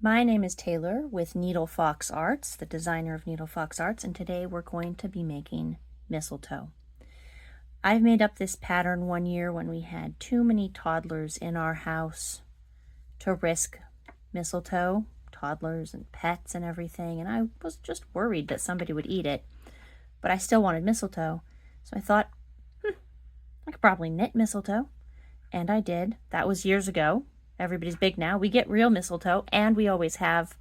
My name is Taylor with Needle Fox Arts, the designer of Needle Fox Arts, and today we're going to be making mistletoe. I made up this pattern one year when we had too many toddlers in our house to risk mistletoe, toddlers and pets and everything, and I was just worried that somebody would eat it, but I still wanted mistletoe, so I thought, I could probably knit mistletoe, and I did. That was years ago. Everybody's big now. We get real mistletoe, and we always have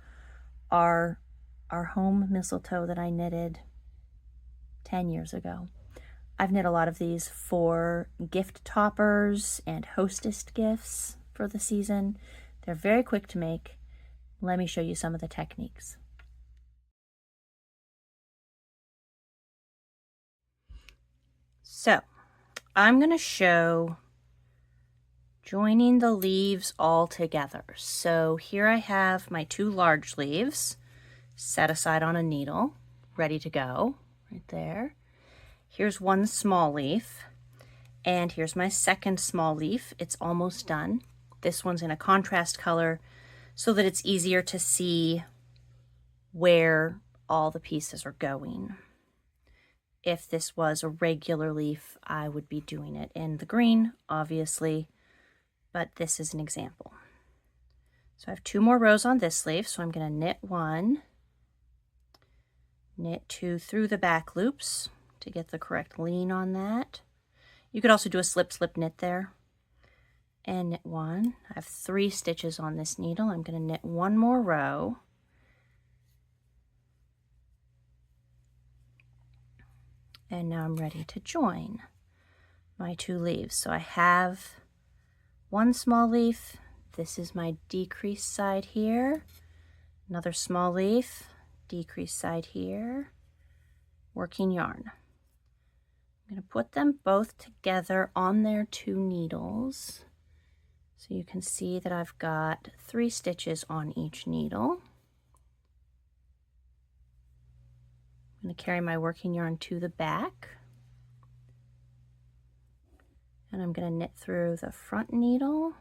our home mistletoe that I knitted 10 years ago. I've knit a lot of these for gift toppers and hostess gifts for the season. They're very quick to make. Let me show you some of the techniques. So, I'm going to show joining the leaves all together. So here I have my two large leaves set aside on a needle, ready to go, right there. Here's one small leaf, and here's my second small leaf. It's almost done. This one's in a contrast color so that it's easier to see where all the pieces are going. If this was a regular leaf, I would be doing it in the green, obviously, but this is an example. So I have two more rows on this leaf, so I'm going to knit one, knit two through the back loops to get the correct lean on that. You could also do a slip, slip, knit there, and knit one. I have 3 stitches on this needle. I'm going to knit one more row, and now I'm ready to join my 2 leaves. So I have one small leaf. This is my decreased side here. Another small leaf, decreased side here, working yarn. I'm going to put them both together on their 2 needles. So you can see that I've got 3 stitches on each needle. I'm going to carry my working yarn to the back. And I'm going to knit through the front needle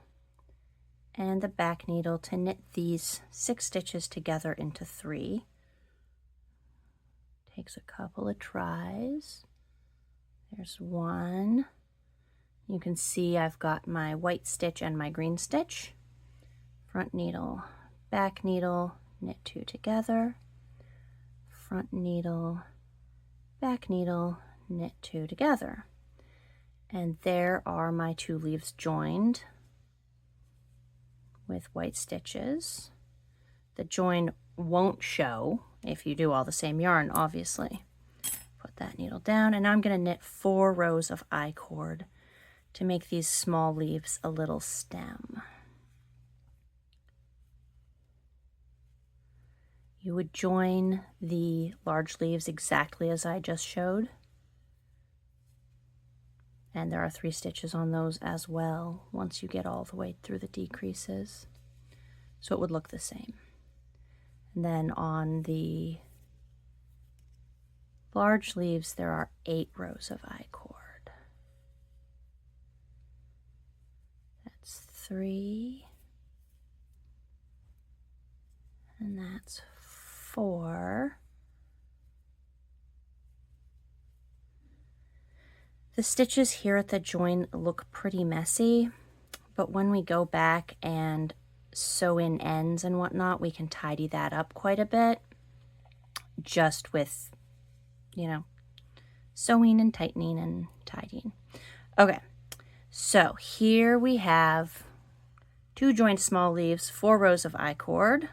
and the back needle to knit these 6 stitches together into 3. Takes a couple of tries. There's one. You can see I've got my white stitch and my green stitch. Front needle, back needle, knit 2 together. Front needle, back needle, knit 2 together. And there are my 2 leaves joined with white stitches. The join won't show if you do all the same yarn, obviously. Put that needle down, and I'm going to knit 4 rows of I-cord to make these small leaves a little stem. You would join the large leaves exactly as I just showed. And there are 3 stitches on those as well once you get all the way through the decreases. So it would look the same. And then on the large leaves, there are 8 rows of I-cord. That's 3. And that's 4. The stitches here at the join look pretty messy, but when we go back and sew in ends and whatnot, we can tidy that up quite a bit just with, you know, sewing and tightening and tidying. Okay, so here we have 2 joined small leaves, 4 rows of I-cord.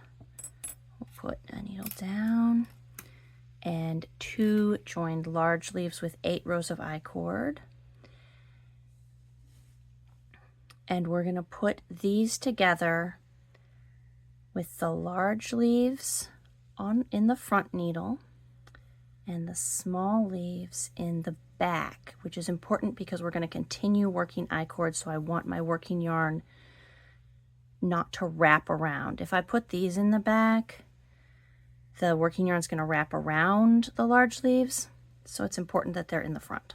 We'll put a needle down, and 2 joined large leaves with 8 rows of I-cord. And we're going to put these together with the large leaves in the front needle and the small leaves in the back, which is important because we're going to continue working I-cord, so I want my working yarn not to wrap around. If I put these in the back, the working yarn is going to wrap around the large leaves, so it's important that they're in the front.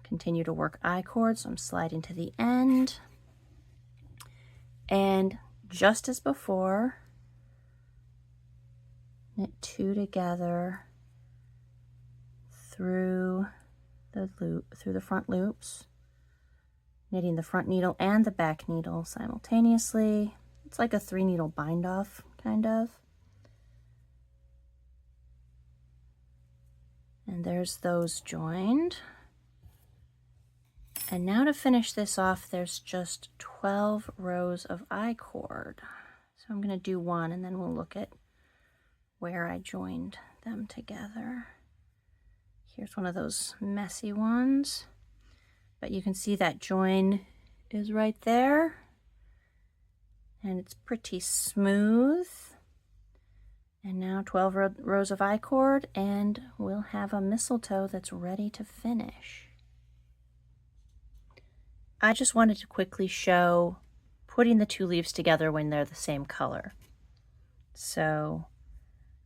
Continue to work I-cord, so I'm sliding to the end and just as before, knit 2 together through the front loops, knitting the front needle and the back needle simultaneously. It's like a 3-needle bind off, kind of. And there's those joined. And now to finish this off, there's just 12 rows of I-cord. So I'm going to do one, and then we'll look at where I joined them together. Here's one of those messy ones, but you can see that join is right there, and it's pretty smooth. And now 12 rows of I-cord, and we'll have a mistletoe that's ready to finish. I just wanted to quickly show putting the 2 leaves together when they're the same color. So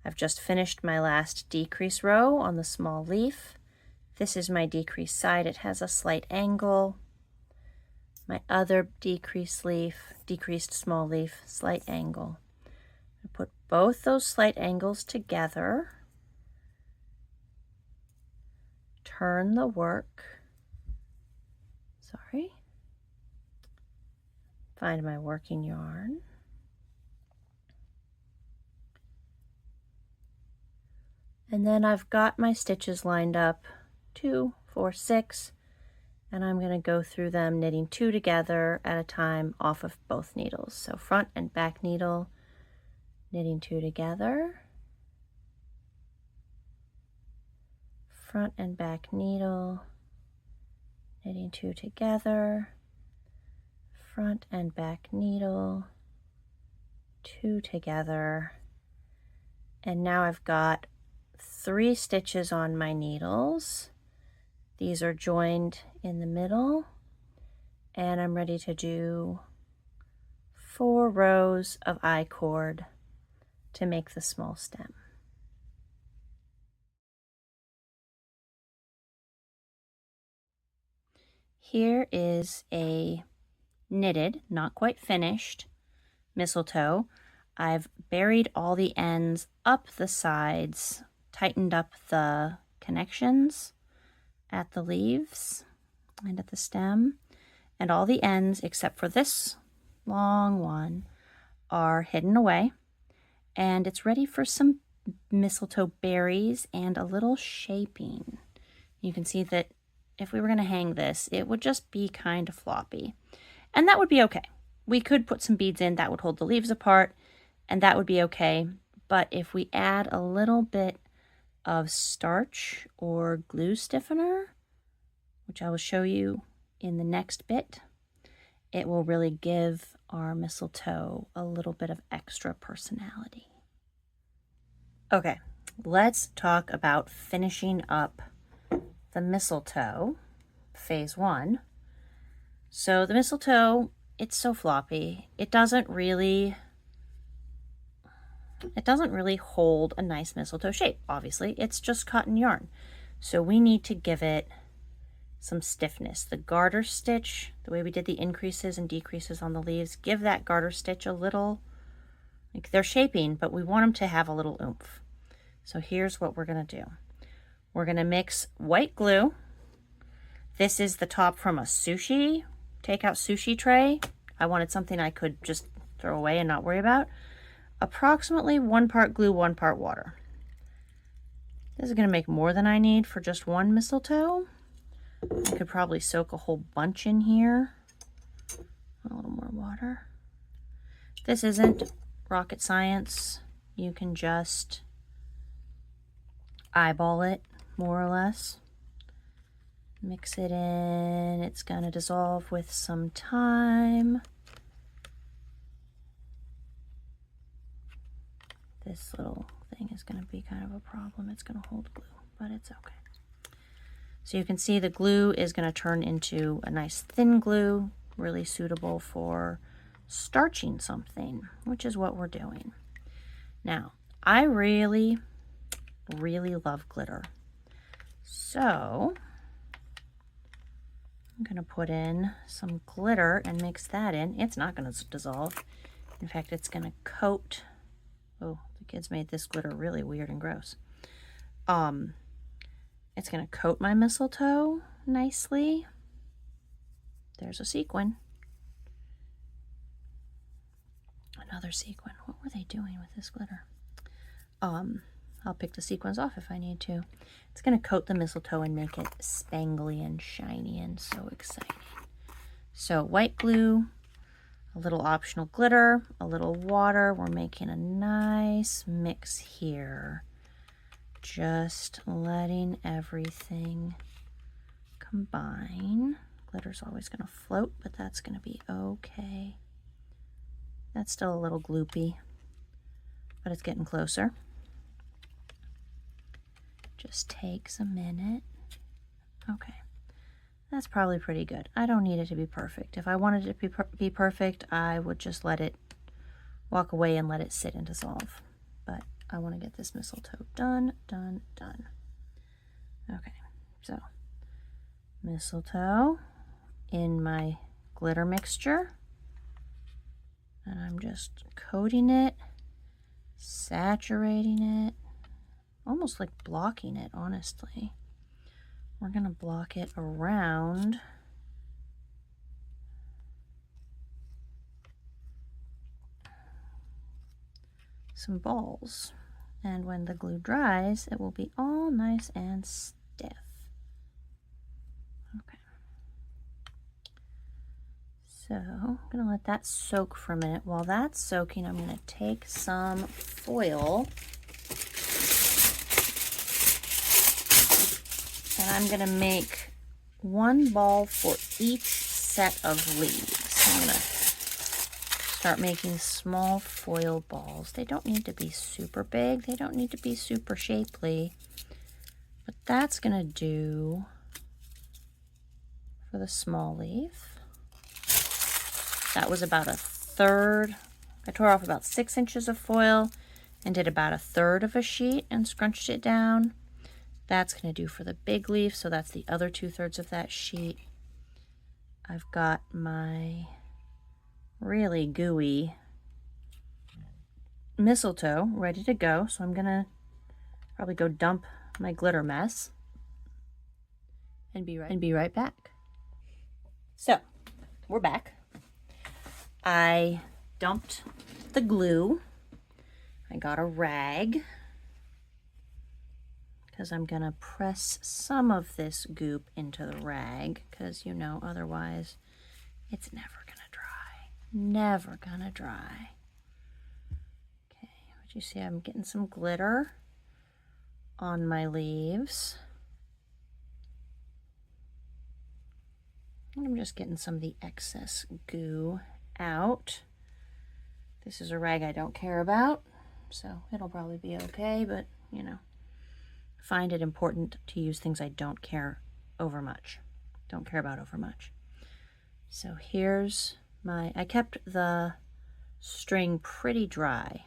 I've just finished my last decrease row on the small leaf. This is my decrease side. It has a slight angle. My other decreased small leaf, slight angle. I put both those slight angles together. Turn the work. Sorry. Find my working yarn. And then I've got my stitches lined up, 2, 4, 6, and I'm going to go through them knitting 2 together at a time off of both needles. So front and back needle, knitting 2 together, front and back needle, knitting 2 together, front and back needle, 2 together, and now I've got 3 stitches on my needles. These are joined in the middle, and I'm ready to do 4 rows of I-cord to make the small stem. Here is a knitted, not quite finished mistletoe. I've buried all the ends up the sides, tightened up the connections at the leaves and at the stem, and all the ends except for this long one are hidden away, and it's ready for some mistletoe berries and a little shaping. You can see that if we were going to hang this, it would just be kind of floppy, and that would be okay. We could put some beads in that would hold the leaves apart, and that would be okay. But if we add a little bit of starch or glue stiffener, which I will show you in the next bit, it will really give our mistletoe a little bit of extra personality. Okay, let's talk about finishing up the mistletoe, phase 1. So the mistletoe, it's so floppy. It doesn't really hold a nice mistletoe shape, obviously. It's just cotton yarn. So we need to give it some stiffness. The garter stitch, the way we did the increases and decreases on the leaves, give that garter stitch a little, like they're shaping, but we want them to have a little oomph. So here's what we're going to do. We're going to mix white glue. This is the top from a takeout sushi tray. I wanted something I could just throw away and not worry about. Approximately 1 part glue, 1 part water. This is going to make more than I need for just one mistletoe. I could probably soak a whole bunch in here. A little more water. This isn't rocket science. You can just eyeball it, more or less. Mix it in. It's going to dissolve with some time. This little thing is going to be kind of a problem. It's going to hold glue, but it's okay. So you can see the glue is going to turn into a nice thin glue, really suitable for starching something, which is what we're doing. Now, I really, really love glitter. So I'm going to put in some glitter and mix that in. It's not going to dissolve. In fact, it's going to coat. Oh, the kids made this glitter really weird and gross. It's going to coat my mistletoe nicely. There's a sequin. Another sequin. What were they doing with this glitter? I'll pick the sequins off if I need to. It's going to coat the mistletoe and make it spangly and shiny and so exciting. So white glue, a little optional glitter, a little water. We're making a nice mix here. Just letting everything combine. Glitter's always going to float, but that's going to be okay. That's still a little gloopy, but it's getting closer. Just takes a minute. Okay, that's probably pretty good. I don't need it to be perfect. If I wanted it to be perfect, I would just let it walk away and let it sit and dissolve. But I want to get this mistletoe done, done, done. Okay, so mistletoe in my glitter mixture. And I'm just coating it, saturating it, almost like blocking it, honestly. We're going to block it around some balls. And when the glue dries, it will be all nice and stiff. Okay. So I'm going to let that soak for a minute. While that's soaking, I'm going to take some foil and I'm going to make one ball for each set of leaves. So I'm going to start making small foil balls. They don't need to be super big. They don't need to be super shapely. But that's going to do for the small leaf. That was about a third. I tore off about 6 inches of foil and did about a third of a sheet and scrunched it down. That's going to do for the big leaf, so that's the other 2/3 of that sheet. I've got my really gooey mistletoe ready to go, so I'm going to probably go dump my glitter mess and be right back. So, we're back. I dumped the glue. I got a rag because I'm going to press some of this goop into the rag because, you know, otherwise it's never going to dry. Never going to dry. Okay, but you see I'm getting some glitter on my leaves. And I'm just getting some of the excess goo out. This is a rag I don't care about, so it'll probably be okay, but you know, I find it important to use things I don't care about over much. So here's my, I kept the string pretty dry.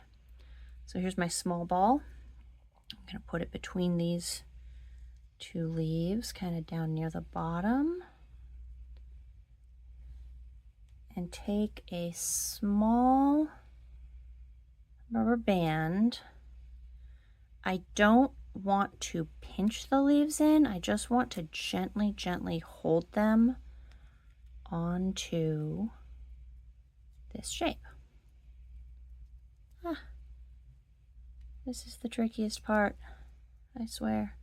So here's my small ball. I'm going to put it between these 2 leaves, kind of down near the bottom. And take a small rubber band. I don't want to pinch the leaves in. I just want to gently, gently hold them onto this shape. This is the trickiest part, I swear.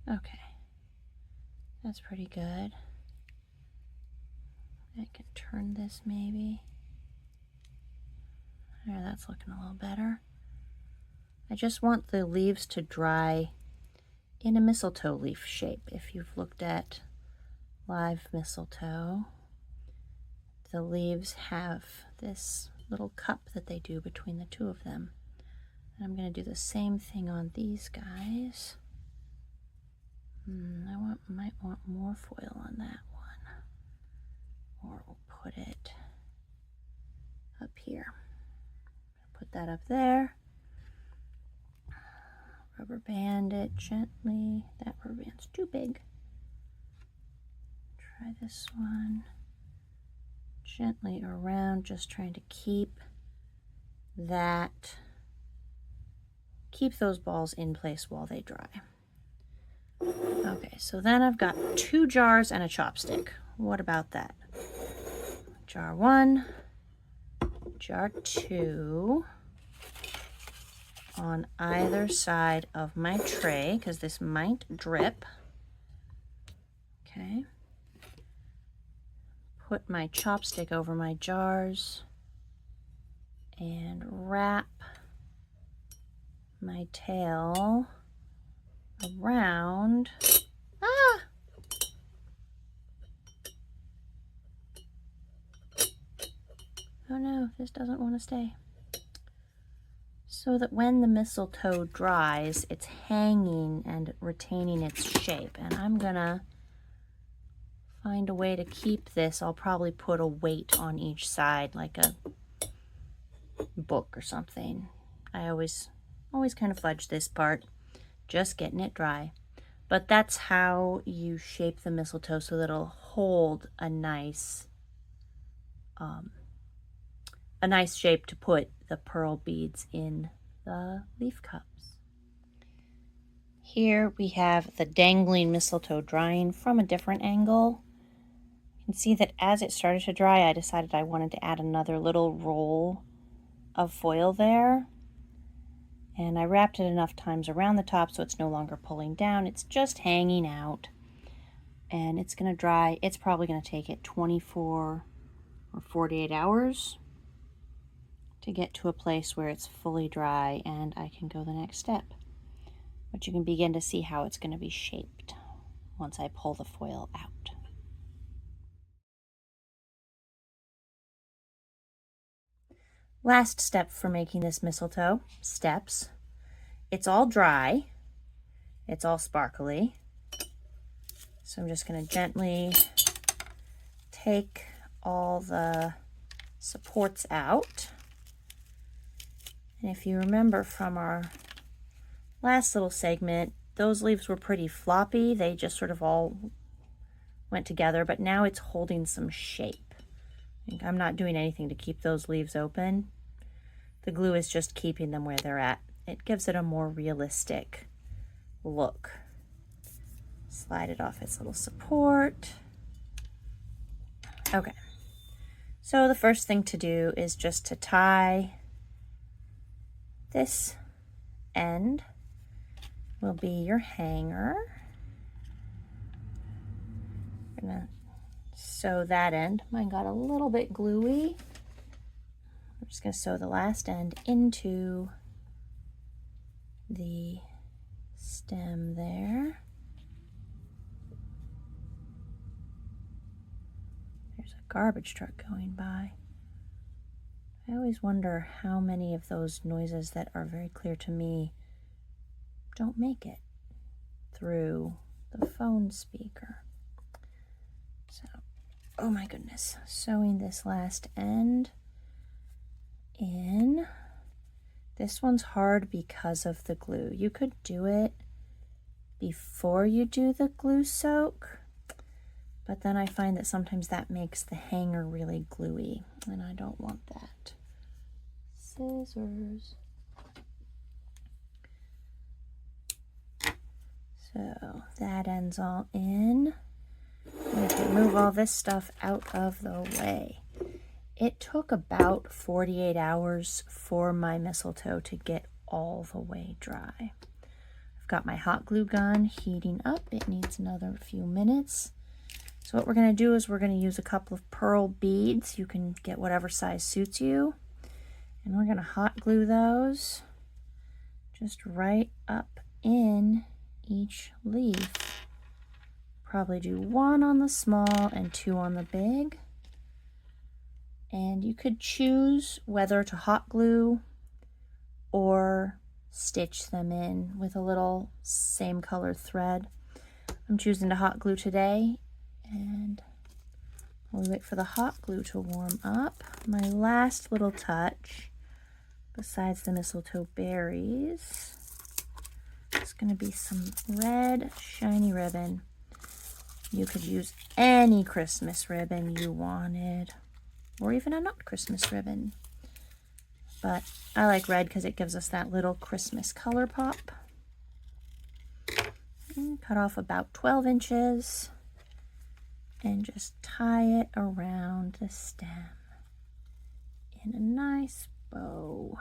Okay, that's pretty good. I can turn this maybe. There, that's looking a little better. I just want the leaves to dry in a mistletoe leaf shape. If you've looked at live mistletoe, the leaves have this little cup that they do between the 2 of them. And I'm going to do the same thing on these guys. Might want more foil on that one. Or we'll put it up here. Put that up there. Rubber band it gently. That rubber band's too big. Try this one. Gently around, just trying to keep that keep those balls in place while they dry. Okay, so then I've got 2 jars and a chopstick. What about that? Jar 1, jar 2 on either side of my tray, because this might drip. Okay. Put my chopstick over my jars and wrap my tail around. Ah! Oh no, this doesn't want to stay. So that when the mistletoe dries, it's hanging and retaining its shape. And I'm gonna find a way to keep this. I'll probably put a weight on each side, like a book or something. I always kind of fudge this part, just getting it dry. But that's how you shape the mistletoe so that it'll hold a nice shape to put the pearl beads in the leaf cups. Here we have the dangling mistletoe drying from a different angle. You can see that as it started to dry, I decided I wanted to add another little roll of foil there. And I wrapped it enough times around the top so it's no longer pulling down. It's just hanging out. And it's going to dry. It's probably going to take it 24 or 48 hours to get to a place where it's fully dry and I can go the next step. But you can begin to see how it's going to be shaped once I pull the foil out. Last step for making this mistletoe, steps. It's all dry. It's all sparkly. So I'm just going to gently take all the supports out. And if you remember from our last little segment, those leaves were pretty floppy. They just sort of all went together, but now it's holding some shape. I'm not doing anything to keep those leaves open. The glue is just keeping them where they're at. It gives it a more realistic look. Slide it off its little support. Okay, so the first thing to do is just to tie this end. Will be your hanger. I'm gonna sew that end. Mine got a little bit gluey. I'm just gonna sew the last end into the stem there. There's a garbage truck going by. I always wonder how many of those noises that are very clear to me don't make it through the phone speaker. So, oh my goodness, sewing this last end in. This one's hard because of the glue. You could do it before you do the glue soak, but then I find that sometimes that makes the hanger really gluey, and I don't want that. Scissors. So that ends all in. We can move all this stuff out of the way. It took about 48 hours for my mistletoe to get all the way dry. I've got my hot glue gun heating up. It needs another few minutes. So what we're going to do is we're going to use a couple of pearl beads. You can get whatever size suits you. And we're going to hot glue those just right up in each leaf. Probably do 1 on the small and 2 on the big. And you could choose whether to hot glue or stitch them in with a little same color thread. I'm choosing to hot glue today, and while we wait for the hot glue to warm up, my last little touch, besides the mistletoe berries, is going to be some red shiny ribbon. You could use any Christmas ribbon you wanted, or even a not Christmas ribbon. but I like red because it gives us that little Christmas color pop. And cut off about 12 inches and just tie it around the stem in a nice bow.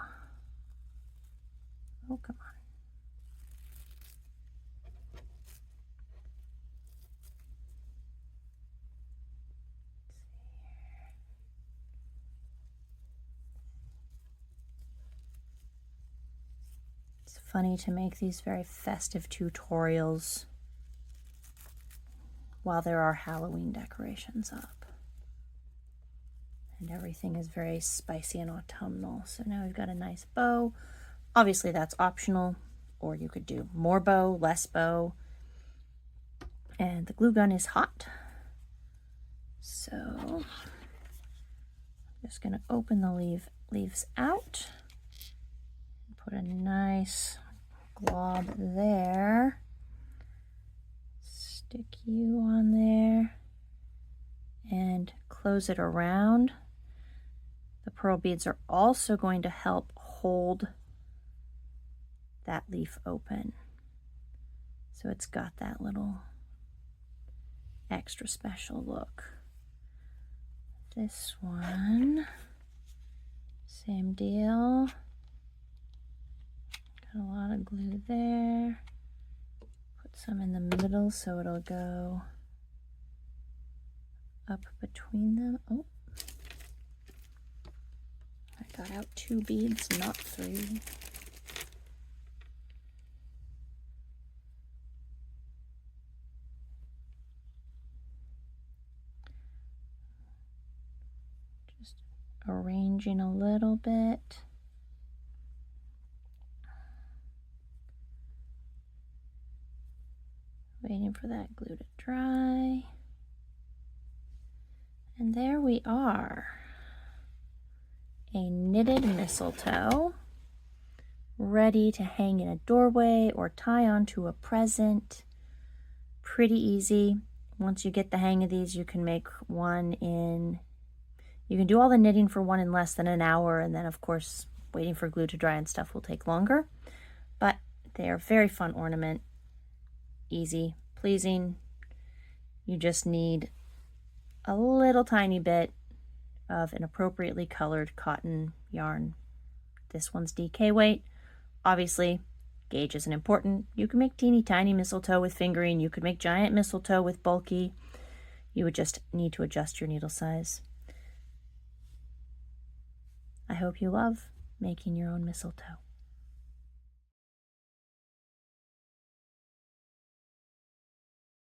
Oh, come on. It's funny to make these very festive tutorials while there are Halloween decorations up. And everything is very spicy and autumnal. So now we've got a nice bow. Obviously that's optional, or you could do more bow, less bow. And the glue gun is hot. So I'm just gonna open the leaves out. Put a nice glob there. Stick you on there and close it around. The pearl beads are also going to help hold that leaf open. So it's got that little extra special look. This one, same deal. Got a lot of glue there. Put some in the middle so it'll go up between them. Oh, I got out 2 beads, not 3. Just arranging a little bit. Waiting for that glue to dry. And there we are. A knitted mistletoe, ready to hang in a doorway or tie onto a present. Pretty easy. Once you get the hang of these, you can make one you can do all the knitting for one in less than an hour, and then of course waiting for glue to dry and stuff will take longer. But they're a very fun ornament. Easy, pleasing. You just need a little tiny bit of an appropriately colored cotton yarn. This one's DK weight. Obviously, gauge isn't important. You can make teeny tiny mistletoe with fingering. You could make giant mistletoe with bulky. You would just need to adjust your needle size. I hope you love making your own mistletoe.